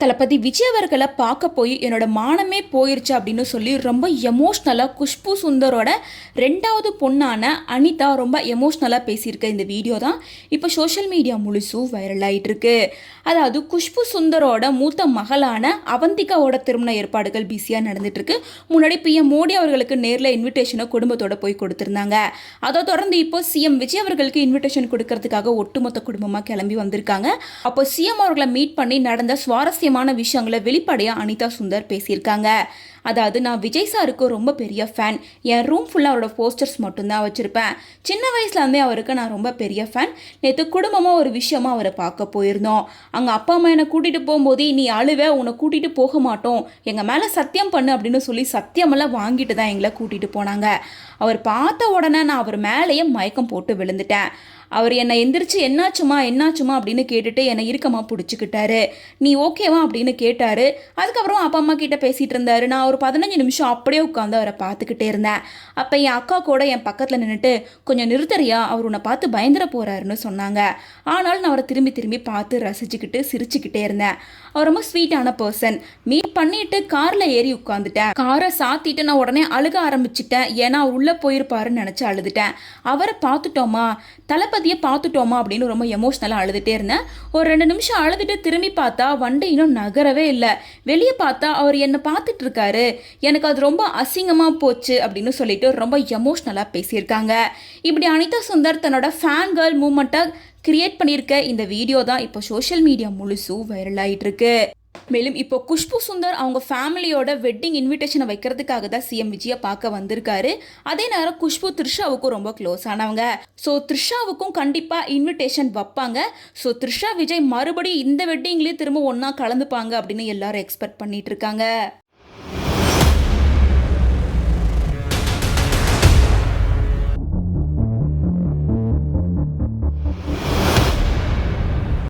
தளபதி விஜய் அவர்களை பார்க்க போய் என்னோட மானமே போயிருச்சு அப்படின்னு சொல்லி ரொம்ப எமோஷ்னலாக குஷ்பு சுந்தரோட ரெண்டாவது பொண்ணான அனிதா ரொம்ப எமோஷ்னலாக பேசியிருக்க இந்த வீடியோ தான் இப்போ சோஷியல் மீடியா முழுசும் வைரல் ஆகிட்டு இருக்கு. அதாவது குஷ்பு சுந்தரோட மூத்த மகளான அவந்திகாவோட திருமண ஏற்பாடுகள் பிஸியாக நடந்துட்டு இருக்கு. முன்னாடி பிஎம் மோடி அவர்களுக்கு நேரில் இன்விடேஷனை குடும்பத்தோட போய் கொடுத்துருந்தாங்க. அதை தொடர்ந்து இப்போ சிஎம் விஜய் அவர்களுக்கு இன்விடேஷன் கொடுக்கறதுக்காக ஒட்டுமொத்த குடும்பமாக கிளம்பி வந்திருக்காங்க. அப்போ சிஎம் அவர்களை மீட் பண்ணி நடந்த சுவாரஸ்யமான விஷயங்களை வெளிப்படையாக அனிதா சுந்தர் பேசியிருக்காங்க. அதாவது, நான் விஜய் சாருக்கு ரொம்ப பெரிய ஃபேன். என் ரூம் ஃபுல்லாக அவரோட போஸ்டர்ஸ் மட்டும்தான் வச்சுருப்பேன். சின்ன வயசுலேருந்தே அவருக்கு நான் ரொம்ப பெரிய ஃபேன். நேற்று குடும்பமாக ஒரு விஷயமா அவரை பார்க்க போயிருந்தோம். அங்கே அப்பா அம்மா என்னை கூட்டிகிட்டு போகும்போது, நீ அழுவ, உன்னை கூட்டிகிட்டு போக மாட்டோம், எங்கள் மேலே சத்தியம் பண்ணு அப்படின்னு சொல்லி சத்தியமெல்லாம் வாங்கிட்டு தான் எங்களை கூட்டிகிட்டு போனாங்க. அவர் பார்த்த உடனே நான் அவர் மேலேயே மயக்கம் போட்டு விழுந்துட்டேன். அவர் என்னை எந்திரிச்சு என்னாச்சுமா அப்படின்னு கேட்டுட்டு என்னை இறுக்கமாக பிடிச்சிக்கிட்டாரு. நீ ஓகேவா அப்படின்னு கேட்டார். அதுக்கப்புறம் அப்பா அம்மா கிட்ட பேசிகிட்டு இருந்தார். நான் ஒரு 15 நிமிஷம் அப்படியே உட்காந்து அவரை பார்த்துக்கிட்டே இருந்தேன். அப்போ என் அக்கா கூட என் பக்கத்தில் நின்றுட்டு, கொஞ்சம் நிறுத்தறியா, அவர் உன்னை பார்த்து பயந்துட போகிறாருன்னு சொன்னாங்க. ஆனாலும் நான் அவரை திரும்பி பார்த்து ரசிச்சுக்கிட்டு சிரிச்சுக்கிட்டே இருந்தேன். அவர் ரொம்ப ஸ்வீட்டான பர்சன். மீட் பண்ணிட்டு காரில் ஏறி உட்காந்துட்டேன். காரை சாத்திட்டு நான் உடனே அழுக ஆரம்பிச்சிட்டேன். ஏன்னா அவர் உள்ளே போயிருப்பாருன்னு நினச்சி அழுதுட்டேன். அவரை பார்த்துட்டோமா, தளபதியை பார்த்துட்டோமா அப்படின்னு ரொம்ப எமோஷ்னலாக அழுதுகிட்டே இருந்தேன். ஒரு 2 நிமிஷம் அழுதுட்டு திரும்பி பார்த்தா வண்டி இன்னும் நகரவே இல்லை. வெளியே பார்த்தா அவர் என்னை பார்த்துட்டு இருக்காரு. எனக்கு அது ரொம்ப அசிங்கமாக போச்சு அப்படின்னு சொல்லிட்டு ரொம்ப எமோஷ்னலாக பேசியிருக்காங்க. இப்படி அனிதா சுந்தர் தன்னோட ஃபேன் கேர்ள் மூமெண்ட்டை கிரியேட் பண்ணியிருக்க இந்த வீடியோ தான் இப்போ சோஷியல் மீடியா முழுசும் வைரல் ஆகிட்டு இருக்கு. மேலும் இப்போ குஷ்பு சுந்தர் அவங்க ஃபேமிலியோட வெட்டிங் இன்விடேஷனை வைக்கிறதுக்காக தான் சிஎம் விஜயை பார்க்க வந்திருக்காரு. அதே நேரம் குஷ்பு த்ரிஷாவுக்கும் ரொம்ப க்ளோஸ் ஆனவங்க. ஸோ த்ரிஷாவுக்கும் கண்டிப்பாக இன்விடேஷன் வைப்பாங்க. ஸோ த்ரிஷா விஜய் மறுபடியும் இந்த வெட்டிங்லேயே திரும்ப ஒன்றா கலந்துப்பாங்க அப்படின்னு எல்லாரும் எக்ஸ்பெக்ட் பண்ணிட்டு இருக்காங்க.